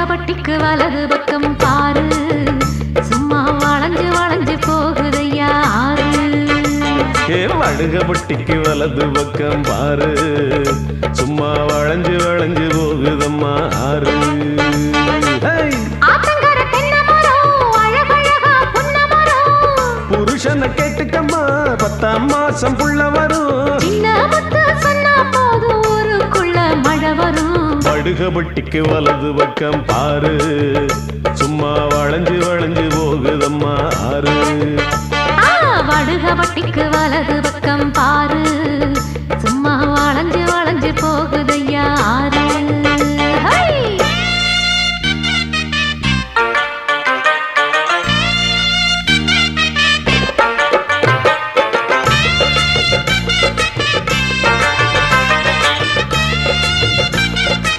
வடுகபட்டிக்கு வலது பக்கம் பாரு சும்மா வளைஞ்சு வளைஞ்சு போகுதையா ஆறு வடுகபட்டிக்கு வலது பக்கம் பாரு சும்மா வளைஞ்சு வளைஞ்சு போகுதம்மா ஆறு புருஷனை கேட்டுக்கம்மா 10ஆம் மாசம் புள்ள வரும் ஊருக்குள்ள மழை வரும் வடுகபட்டிக்கு வலது பக்கம் பாரு சும்மா வளைஞ்சு வளைஞ்சு போகுதம்மா ஆறு வடுகபட்டிக்கு வலது பக்கம் பாரு சும்மா வளைஞ்சு